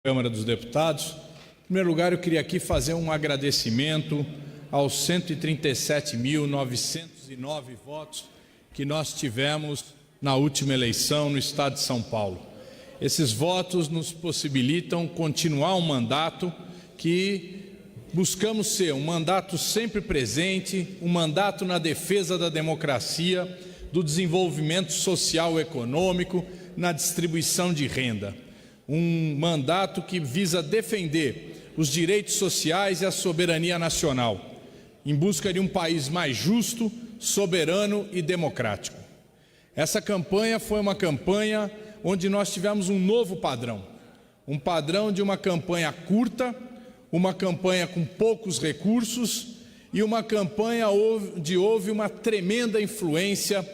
Câmara dos Deputados. Em primeiro lugar, eu queria aqui fazer um agradecimento aos 137.909 votos que nós tivemos na última eleição no estado de São Paulo. Esses votos nos possibilitam continuar um mandato que buscamos ser um mandato sempre presente, um mandato na defesa da democracia, do desenvolvimento social e econômico, na distribuição de renda. Um mandato que visa defender os direitos sociais e a soberania nacional, em busca de um país mais justo, soberano e democrático. Essa campanha foi uma campanha onde nós tivemos um novo padrão, um padrão de uma campanha curta, uma campanha com poucos recursos e uma campanha onde houve uma tremenda influência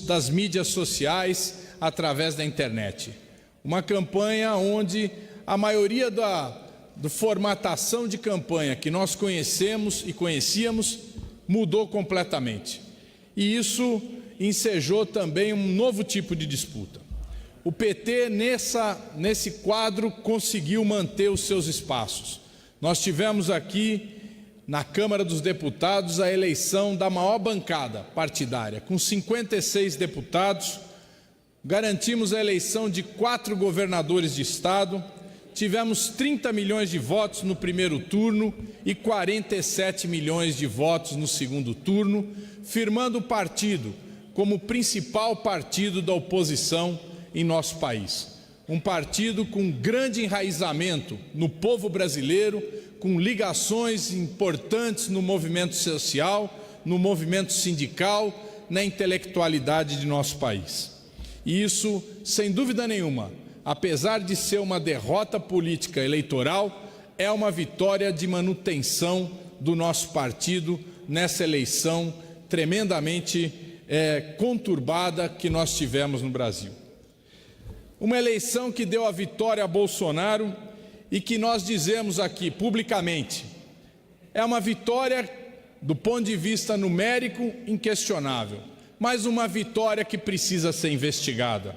das mídias sociais através da internet. Uma campanha onde a maioria da formatação de campanha que nós conhecemos e conhecíamos mudou completamente. E isso ensejou também um novo tipo de disputa. O PT, nesse quadro, conseguiu manter os seus espaços. Nós tivemos aqui, na Câmara dos Deputados, a eleição da maior bancada partidária, com 56 deputados. Garantimos a eleição de 4 governadores de estado, tivemos 30 milhões de votos no primeiro turno e 47 milhões de votos no segundo turno, firmando o partido como o principal partido da oposição em nosso país. Um partido com grande enraizamento no povo brasileiro, com ligações importantes no movimento social, no movimento sindical, na intelectualidade de nosso país. E isso, sem dúvida nenhuma, apesar de ser uma derrota política eleitoral, é uma vitória de manutenção do nosso partido nessa eleição tremendamente conturbada que nós tivemos no Brasil. Uma eleição que deu a vitória a Bolsonaro e que nós dizemos aqui publicamente, é uma vitória do ponto de vista numérico inquestionável, mas uma vitória que precisa ser investigada.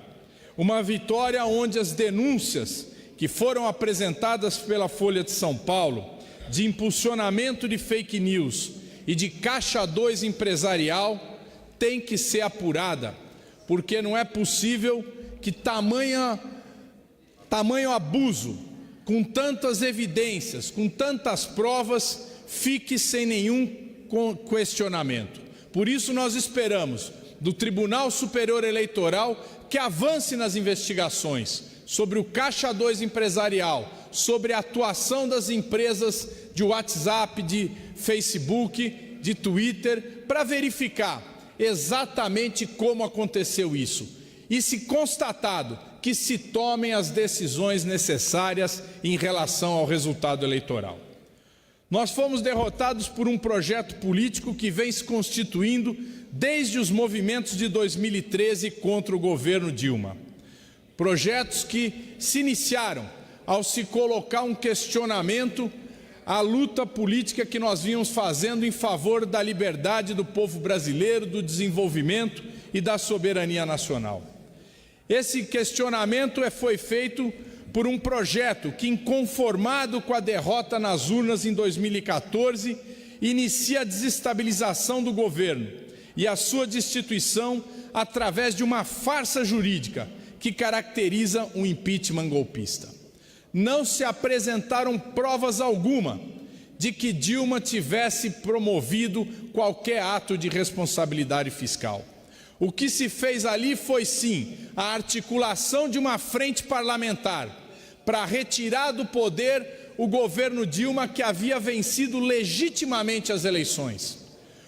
Uma vitória onde as denúncias que foram apresentadas pela Folha de São Paulo, de impulsionamento de fake news e de caixa 2 empresarial, tem que ser apurada, porque não é possível que tamanho abuso, com tantas evidências, com tantas provas, fique sem nenhum questionamento. Por isso nós esperamos do Tribunal Superior Eleitoral que avance nas investigações sobre o caixa 2 empresarial, sobre a atuação das empresas de WhatsApp, de Facebook, de Twitter, para verificar exatamente como aconteceu isso. E se constatado, que se tomem as decisões necessárias em relação ao resultado eleitoral. Nós fomos derrotados por um projeto político que vem se constituindo desde os movimentos de 2013 contra o governo Dilma. Projetos que se iniciaram ao se colocar um questionamento à luta política que nós vínhamos fazendo em favor da liberdade do povo brasileiro, do desenvolvimento e da soberania nacional. Esse questionamento foi feito por um projeto que, inconformado com a derrota nas urnas em 2014, inicia a desestabilização do governo e a sua destituição através de uma farsa jurídica que caracteriza um impeachment golpista. Não se apresentaram provas alguma de que Dilma tivesse promovido qualquer ato de responsabilidade fiscal. O que se fez ali foi, sim, a articulação de uma frente parlamentar para retirar do poder o governo Dilma, que havia vencido legitimamente as eleições.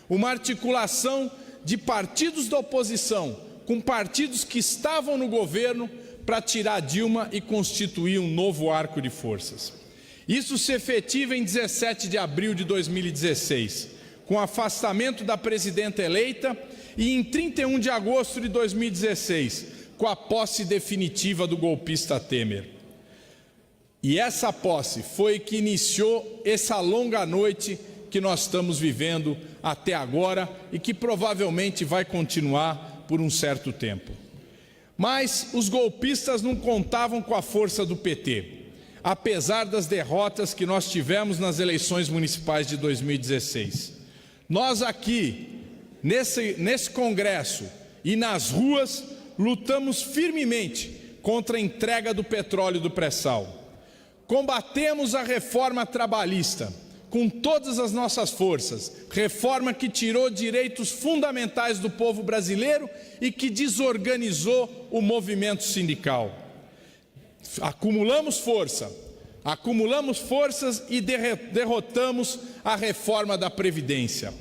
Uma articulação de partidos da oposição com partidos que estavam no governo para tirar Dilma e constituir um novo arco de forças. Isso se efetiva em 17 de abril de 2016, com o afastamento da presidenta eleita, e em 31 de agosto de 2016, com a posse definitiva do golpista Temer. E essa posse foi que iniciou essa longa noite que nós estamos vivendo até agora e que provavelmente vai continuar por um certo tempo. Mas os golpistas não contavam com a força do PT. apesar das derrotas que nós tivemos nas eleições municipais de 2016. Nós aqui, nesse Congresso e nas ruas, lutamos firmemente contra a entrega do petróleo do pré-sal. Combatemos a reforma trabalhista com todas as nossas forças, reforma que tirou direitos fundamentais do povo brasileiro e que desorganizou o movimento sindical. Acumulamos forças e derrotamos a reforma da Previdência.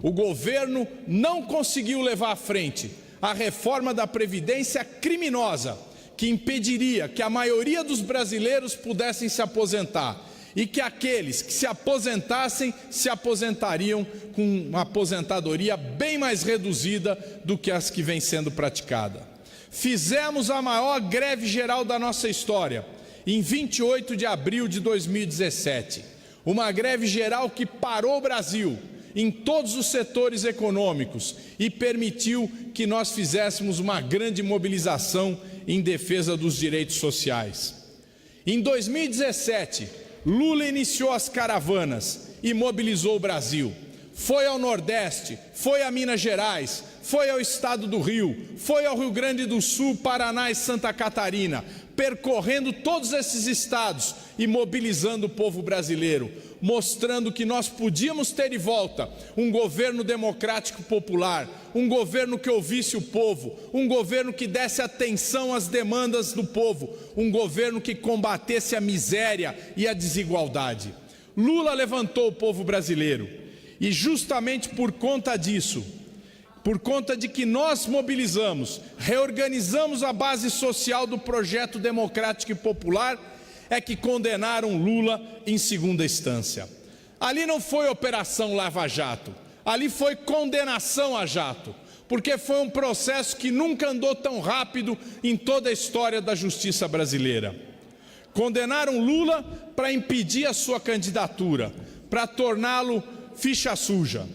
O governo não conseguiu levar à frente a reforma da Previdência criminosa, que impediria que a maioria dos brasileiros pudessem se aposentar e que aqueles que se aposentassem se aposentariam com uma aposentadoria bem mais reduzida do que as que vem sendo praticada. Fizemos a maior greve geral da nossa história, em 28 de abril de 2017. Uma greve geral que parou o Brasil em todos os setores econômicos e permitiu que nós fizéssemos uma grande mobilização em defesa dos direitos sociais. Em 2017, Lula iniciou as caravanas e mobilizou o Brasil. Foi ao Nordeste, foi a Minas Gerais, foi ao estado do Rio, foi ao Rio Grande do Sul, Paraná e Santa Catarina, percorrendo todos esses estados e mobilizando o povo brasileiro, mostrando que nós podíamos ter de volta um governo democrático popular, um governo que ouvisse o povo, um governo que desse atenção às demandas do povo, um governo que combatesse a miséria e a desigualdade. Lula levantou o povo brasileiro e justamente por conta disso, por conta de que nós mobilizamos, reorganizamos a base social do projeto democrático e popular, é que condenaram Lula em segunda instância. Ali não foi Operação Lava Jato, ali foi condenação a jato, porque foi um processo que nunca andou tão rápido em toda a história da justiça brasileira. Condenaram Lula para impedir a sua candidatura, para torná-lo ficha suja.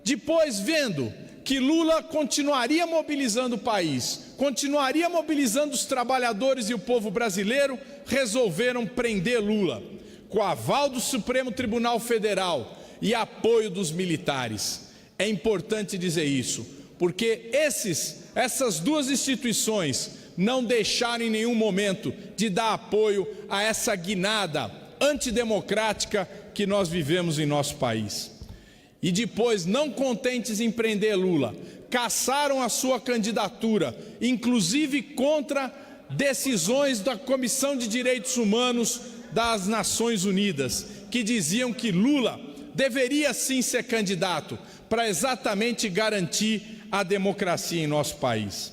Depois, vendo que Lula continuaria mobilizando o país, continuaria mobilizando os trabalhadores e o povo brasileiro, resolveram prender Lula, com aval do Supremo Tribunal Federal e apoio dos militares. É importante dizer isso, porque essas duas instituições não deixaram em nenhum momento de dar apoio a essa guinada antidemocrática que nós vivemos em nosso país. E depois, não contentes em prender Lula, cassaram a sua candidatura, inclusive contra decisões da Comissão de Direitos Humanos das Nações Unidas, que diziam que Lula deveria sim ser candidato para exatamente garantir a democracia em nosso país.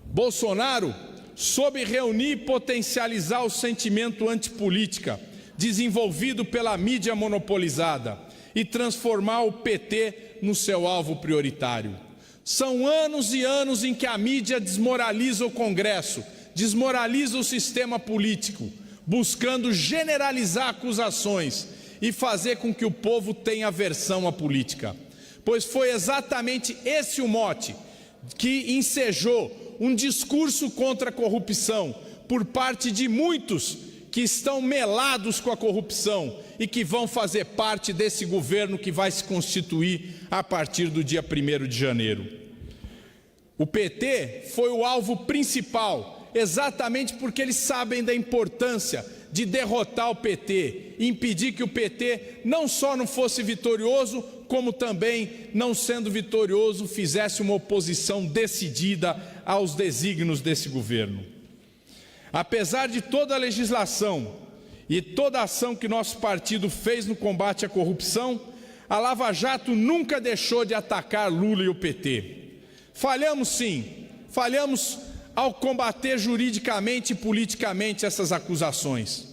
Bolsonaro soube reunir e potencializar o sentimento antipolítica desenvolvido pela mídia monopolizada e transformar o PT no seu alvo prioritário. São anos e anos em que a mídia desmoraliza o Congresso, desmoraliza o sistema político, buscando generalizar acusações e fazer com que o povo tenha aversão à política. Pois foi exatamente esse o mote que ensejou um discurso contra a corrupção por parte de muitos que estão melados com a corrupção e que vão fazer parte desse governo que vai se constituir a partir do dia 1º de janeiro. O PT foi o alvo principal, exatamente porque eles sabem da importância de derrotar o PT, impedir que o PT não só não fosse vitorioso, como também, não sendo vitorioso, fizesse uma oposição decidida aos desígnios desse governo. Apesar de toda a legislação e toda a ação que nosso partido fez no combate à corrupção, a Lava Jato nunca deixou de atacar Lula e o PT. Falhamos sim, falhamos ao combater juridicamente e politicamente essas acusações.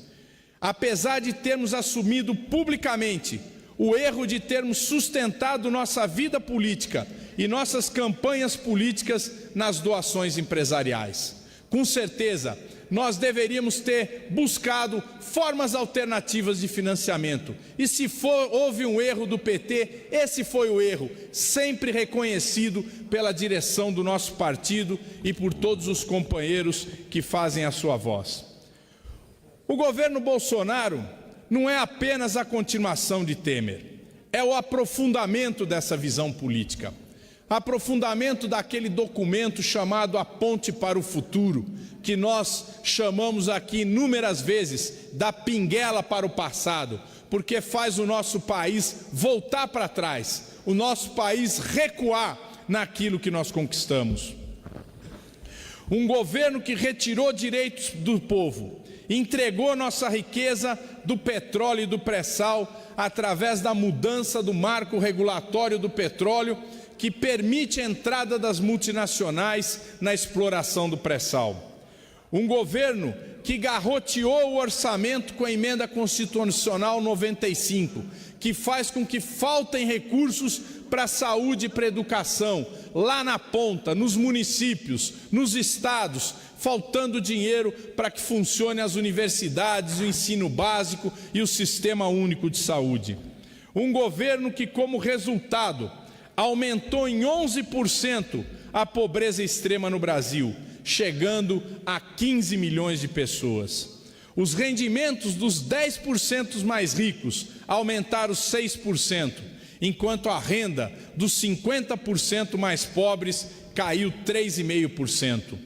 Apesar de termos assumido publicamente o erro de termos sustentado nossa vida política e nossas campanhas políticas nas doações empresariais. Com certeza, nós deveríamos ter buscado formas alternativas de financiamento. E se houve um erro do PT, esse foi o erro, sempre reconhecido pela direção do nosso partido e por todos os companheiros que fazem a sua voz. O governo Bolsonaro não é apenas a continuação de Temer, é o aprofundamento dessa visão política, aprofundamento daquele documento chamado A Ponte para o Futuro, que nós chamamos aqui inúmeras vezes da pinguela para o passado, porque faz o nosso país voltar para trás, o nosso país recuar naquilo que nós conquistamos. Um governo que retirou direitos do povo, entregou nossa riqueza do petróleo e do pré-sal através da mudança do marco regulatório do petróleo, que permite a entrada das multinacionais na exploração do pré-sal. Um governo que garroteou o orçamento com a emenda constitucional 95, que faz com que faltem recursos para a saúde e para a educação, lá na ponta, nos municípios, nos estados, faltando dinheiro para que funcione as universidades, o ensino básico e o Sistema Único de Saúde. Um governo que, como resultado, aumentou em 11% a pobreza extrema no Brasil, chegando a 15 milhões de pessoas. Os rendimentos dos 10% mais ricos aumentaram 6%, enquanto a renda dos 50% mais pobres caiu 3,5%.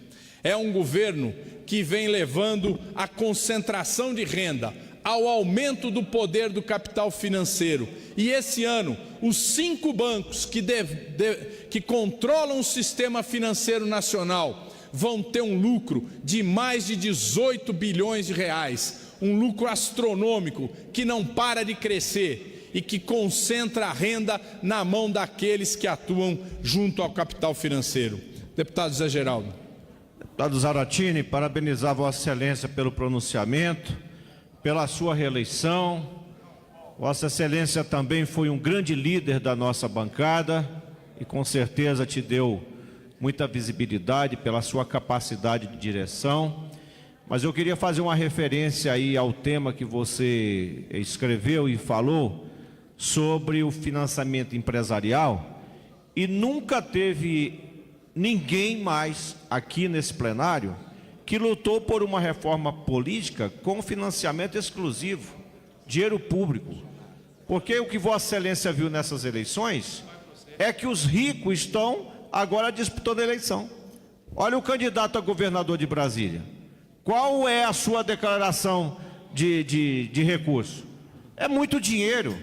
É um governo que vem levando a concentração de renda, ao aumento do poder do capital financeiro. E esse ano, os 5 bancos que controlam o sistema financeiro nacional vão ter um lucro de mais de 18 bilhões de reais, um lucro astronômico que não para de crescer e que concentra a renda na mão daqueles que atuam junto ao capital financeiro. Deputado Zé Geraldo. Deputado Zaratini, parabenizar Vossa Excelência pelo pronunciamento, pela sua reeleição. Vossa Excelência também foi um grande líder da nossa bancada e com certeza te deu muita visibilidade pela sua capacidade de direção. Mas eu queria fazer uma referência aí ao tema que você escreveu e falou sobre o financiamento empresarial, e nunca teve ninguém mais aqui nesse plenário que lutou por uma reforma política com financiamento exclusivo, dinheiro público. Porque o que Vossa Excelência viu nessas eleições é que os ricos estão agora disputando a eleição. Olha o candidato a governador de Brasília. Qual é a sua declaração de recurso? É muito dinheiro.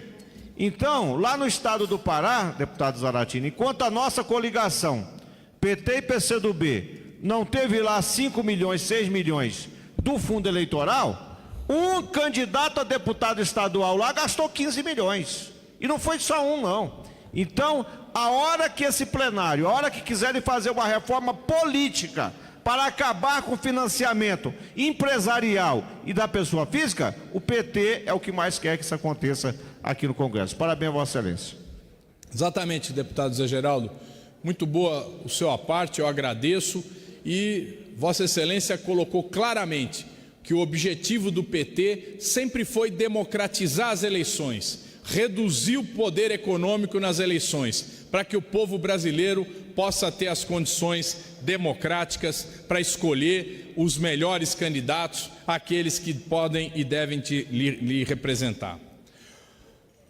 Então, lá no estado do Pará, deputado Zaratini, enquanto a nossa coligação, PT e PCdoB, não teve lá 5 milhões, 6 milhões do fundo eleitoral, um candidato a deputado estadual lá gastou 15 milhões. E não foi só um, não. Então, a hora que esse plenário, a hora que quiserem fazer uma reforma política para acabar com o financiamento empresarial e da pessoa física, o PT é o que mais quer que isso aconteça aqui no Congresso. Parabéns a Vossa Excelência. Exatamente, deputado Zé Geraldo. Muito boa o seu aparte, eu agradeço. E Vossa Excelência colocou claramente que o objetivo do PT sempre foi democratizar as eleições, reduzir o poder econômico nas eleições, para que o povo brasileiro possa ter as condições democráticas para escolher os melhores candidatos, aqueles que podem e devem lhe representar.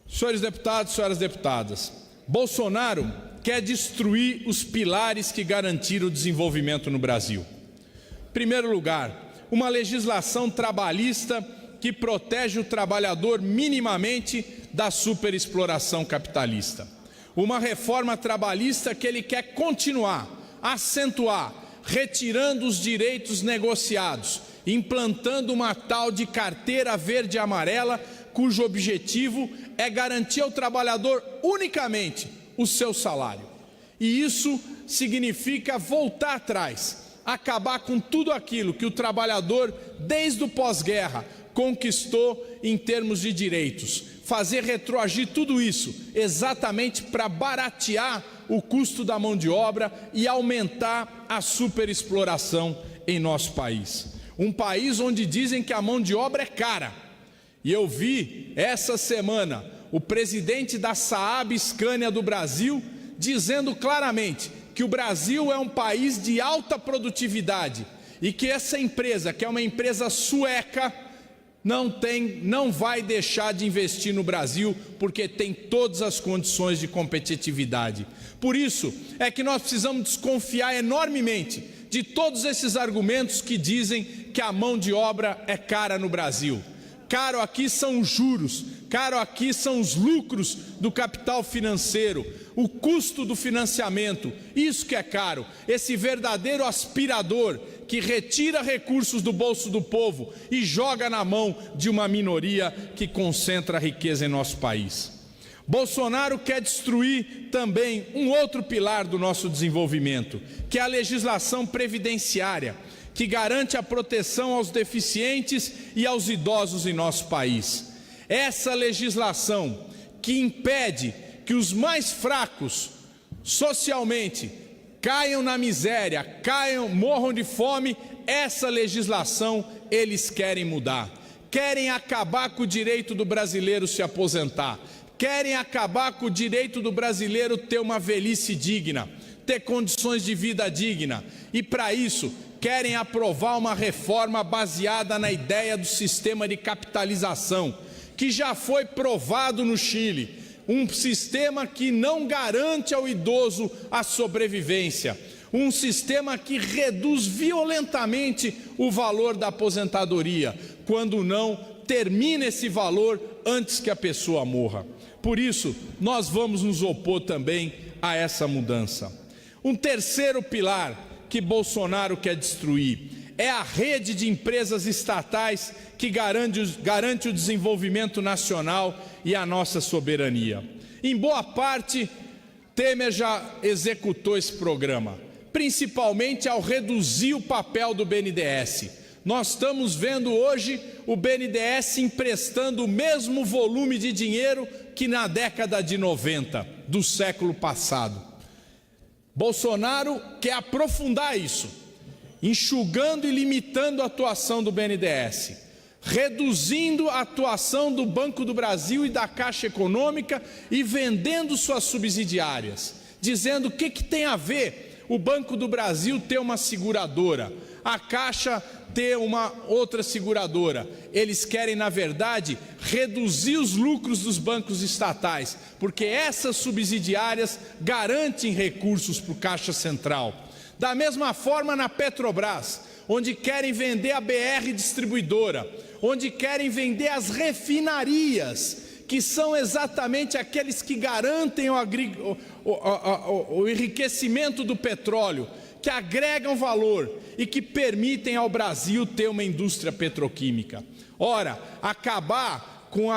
Senhores deputados, senhoras deputadas, Bolsonaro quer destruir os pilares que garantiram o desenvolvimento no Brasil. Em primeiro lugar, uma legislação trabalhista que protege o trabalhador minimamente da superexploração capitalista. Uma reforma trabalhista que ele quer continuar, acentuar, retirando os direitos negociados, implantando uma tal de carteira verde e amarela, cujo objetivo é garantir ao trabalhador unicamente o seu salário. E isso significa voltar atrás, acabar com tudo aquilo que o trabalhador, desde o pós-guerra, conquistou em termos de direitos, fazer retroagir tudo isso exatamente para baratear o custo da mão de obra e aumentar a superexploração em nosso país. Um país onde dizem que a mão de obra é cara. E eu vi essa semana o presidente da Saab Scania do Brasil dizendo claramente que o Brasil é um país de alta produtividade e que essa empresa, que é uma empresa sueca, não vai deixar de investir no Brasil, porque tem todas as condições de competitividade. Por isso é que nós precisamos desconfiar enormemente de todos esses argumentos que dizem que a mão de obra é cara no Brasil. Caro aqui são os juros, caro aqui são os lucros do capital financeiro, o custo do financiamento, isso que é caro, esse verdadeiro aspirador que retira recursos do bolso do povo e joga na mão de uma minoria que concentra a riqueza em nosso país. Bolsonaro quer destruir também um outro pilar do nosso desenvolvimento, que é a legislação previdenciária, que garante a proteção aos deficientes e aos idosos em nosso país. Essa legislação que impede que os mais fracos socialmente caiam na miséria, morram de fome, essa legislação eles querem mudar. Querem acabar com o direito do brasileiro se aposentar, querem acabar com o direito do brasileiro ter uma velhice digna, ter condições de vida digna, e para isso querem aprovar uma reforma baseada na ideia do sistema de capitalização, que já foi provado no Chile, um sistema que não garante ao idoso a sobrevivência, um sistema que reduz violentamente o valor da aposentadoria, quando não termina esse valor antes que a pessoa morra. Por isso, nós vamos nos opor também a essa mudança. Um terceiro pilar que Bolsonaro quer destruir é a rede de empresas estatais que garante o desenvolvimento nacional e a nossa soberania. Em boa parte, Temer já executou esse programa, principalmente ao reduzir o papel do BNDES. Nós estamos vendo hoje o BNDES emprestando o mesmo volume de dinheiro que na década de 90 do século passado. Bolsonaro quer aprofundar isso, enxugando e limitando a atuação do BNDES, reduzindo a atuação do Banco do Brasil e da Caixa Econômica e vendendo suas subsidiárias, dizendo o que tem a ver o Banco do Brasil ter uma seguradora, a Caixa ter uma outra seguradora. Eles querem, na verdade, reduzir os lucros dos bancos estatais, porque essas subsidiárias garantem recursos para o Caixa Central. Da mesma forma na Petrobras, onde querem vender a BR Distribuidora, onde querem vender as refinarias, que são exatamente aqueles que garantem o enriquecimento do petróleo, que agregam valor e que permitem ao Brasil ter uma indústria petroquímica. Ora, acabar com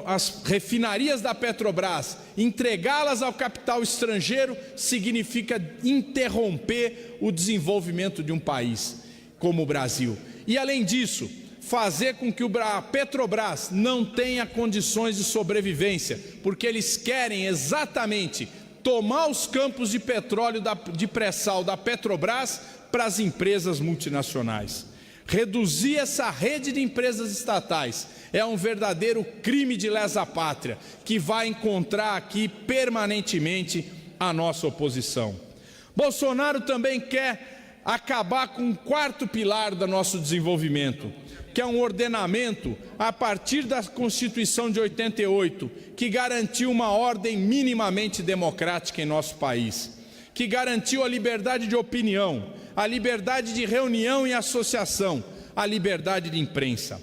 as refinarias da Petrobras, entregá-las ao capital estrangeiro, significa interromper o desenvolvimento de um país como o Brasil. E além disso, fazer com que a Petrobras não tenha condições de sobrevivência, porque eles querem exatamente tomar os campos de petróleo de pré-sal da Petrobras para as empresas multinacionais. Reduzir essa rede de empresas estatais é um verdadeiro crime de lesa pátria, que vai encontrar aqui permanentemente a nossa oposição. Bolsonaro também quer acabar com um quarto pilar do nosso desenvolvimento, que é um ordenamento a partir da Constituição de 88, que garantiu uma ordem minimamente democrática em nosso país, que garantiu a liberdade de opinião, a liberdade de reunião e associação, a liberdade de imprensa.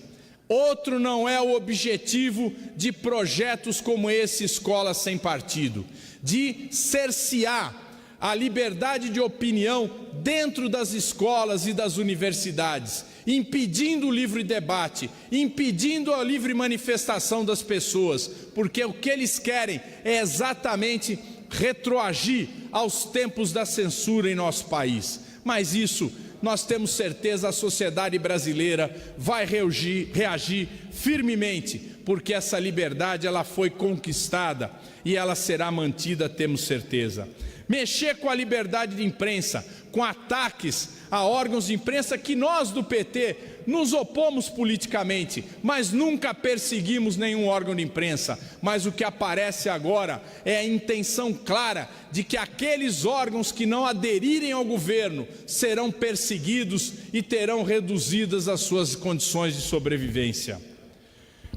Outro não é o objetivo de projetos como esse Escola Sem Partido, de cercear a liberdade de opinião dentro das escolas e das universidades, impedindo o livre debate, impedindo a livre manifestação das pessoas, porque o que eles querem é exatamente retroagir aos tempos da censura em nosso país. Mas isso, nós temos certeza, a sociedade brasileira vai reagir firmemente, porque essa liberdade ela foi conquistada e ela será mantida, temos certeza. Mexer com a liberdade de imprensa, com ataques a órgãos de imprensa que nós do PT nos opomos politicamente, mas nunca perseguimos nenhum órgão de imprensa. Mas o que aparece agora é a intenção clara de que aqueles órgãos que não aderirem ao governo serão perseguidos e terão reduzidas as suas condições de sobrevivência.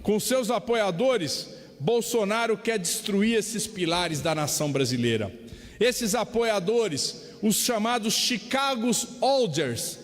Com seus apoiadores, Bolsonaro quer destruir esses pilares da nação brasileira. Esses apoiadores, os chamados Chicago Holders,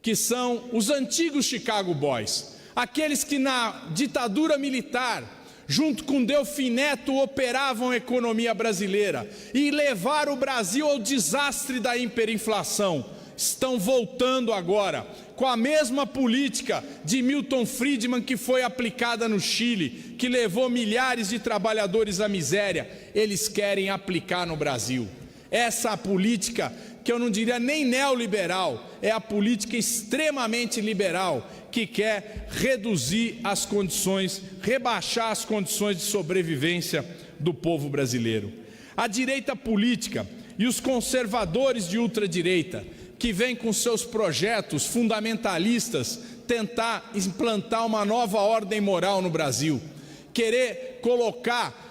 que são os antigos Chicago Boys, aqueles que na ditadura militar, junto com Delfim Neto, operavam a economia brasileira e levaram o Brasil ao desastre da hiperinflação, estão voltando agora com a mesma política de Milton Friedman que foi aplicada no Chile, que levou milhares de trabalhadores à miséria. Eles querem aplicar no Brasil. Essa política, que eu não diria nem neoliberal, é a política extremamente liberal, que quer reduzir as condições, rebaixar as condições de sobrevivência do povo brasileiro. A direita política e os conservadores de ultradireita, que vêm com seus projetos fundamentalistas tentar implantar uma nova ordem moral no Brasil, querer colocar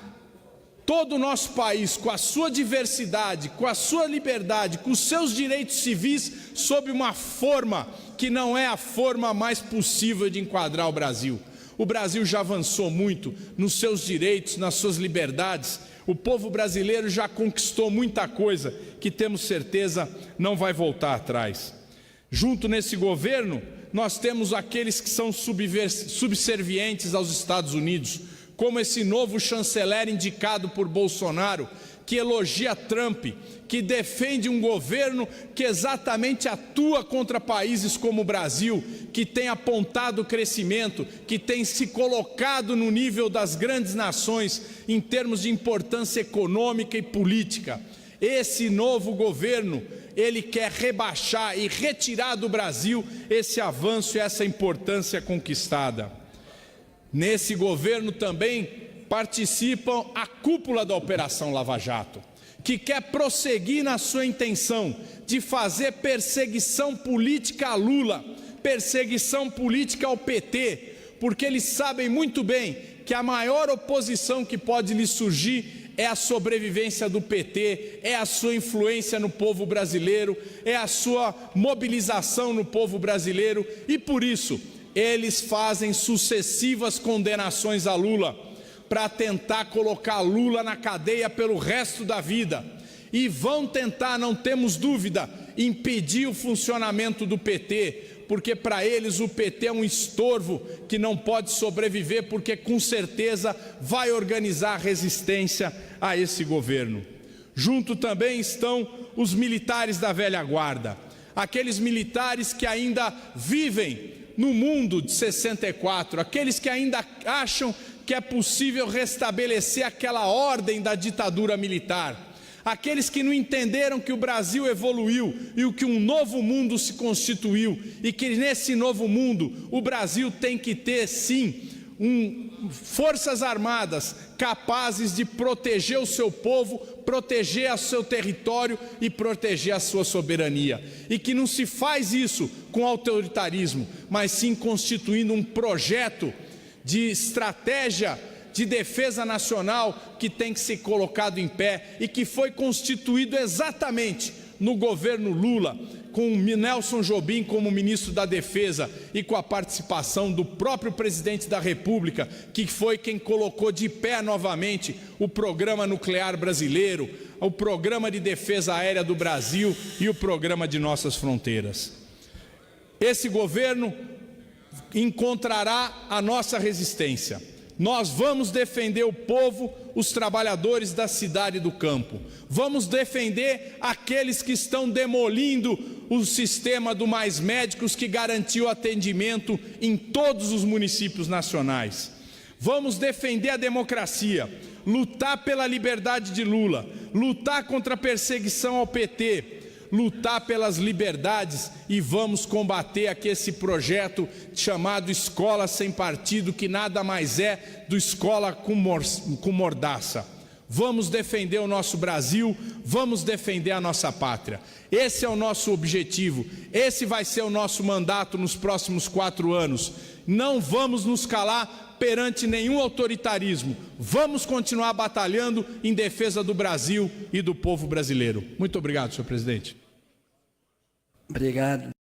todo o nosso país, com a sua diversidade, com a sua liberdade, com os seus direitos civis, sob uma forma que não é a forma mais possível de enquadrar o Brasil. O Brasil já avançou muito nos seus direitos, nas suas liberdades. O povo brasileiro já conquistou muita coisa que temos certeza não vai voltar atrás. Junto nesse governo, nós temos aqueles que são subservientes aos Estados Unidos, como esse novo chanceler indicado por Bolsonaro, que elogia Trump, que defende um governo que exatamente atua contra países como o Brasil, que tem apontado o crescimento, que tem se colocado no nível das grandes nações em termos de importância econômica e política. Esse novo governo, ele quer rebaixar e retirar do Brasil esse avanço e essa importância conquistada. Nesse governo também participam a cúpula da Operação Lava Jato, que quer prosseguir na sua intenção de fazer perseguição política a Lula, perseguição política ao PT, porque eles sabem muito bem que a maior oposição que pode lhe surgir é a sobrevivência do PT, é a sua influência no povo brasileiro, é a sua mobilização no povo brasileiro, e por isso eles fazem sucessivas condenações a Lula, para tentar colocar Lula na cadeia pelo resto da vida. E vão tentar, não temos dúvida, impedir o funcionamento do PT, porque para eles o PT é um estorvo que não pode sobreviver, porque com certeza vai organizar a resistência a esse governo. Junto também estão os militares da velha guarda, aqueles militares que ainda vivem no mundo de 64, aqueles que ainda acham que é possível restabelecer aquela ordem da ditadura militar, aqueles que não entenderam que o Brasil evoluiu e que um novo mundo se constituiu e que nesse novo mundo o Brasil tem que ter sim forças armadas capazes de proteger o seu povo, proteger o seu território e proteger a sua soberania, e que não se faz isso com autoritarismo, mas sim constituindo um projeto de estratégia de defesa nacional que tem que ser colocado em pé e que foi constituído exatamente no governo Lula, com Nelson Jobim como ministro da Defesa e com a participação do próprio presidente da República, que foi quem colocou de pé novamente o programa nuclear brasileiro, o programa de defesa aérea do Brasil e o programa de nossas fronteiras. Esse governo encontrará a nossa resistência. Nós vamos defender o povo, os trabalhadores da cidade e do campo. Vamos defender aqueles que estão demolindo o sistema do Mais Médicos, que garantiu atendimento em todos os municípios nacionais. Vamos defender a democracia, lutar pela liberdade de Lula, lutar contra a perseguição ao PT, lutar pelas liberdades, e vamos combater aqui esse projeto chamado Escola Sem Partido, que nada mais é do escola com mordaça. Vamos defender o nosso Brasil, vamos defender a nossa pátria. Esse é o nosso objetivo, esse vai ser o nosso mandato nos próximos 4 anos. Não vamos nos calar perante nenhum autoritarismo. Vamos continuar batalhando em defesa do Brasil e do povo brasileiro. Muito obrigado, senhor presidente. Obrigado.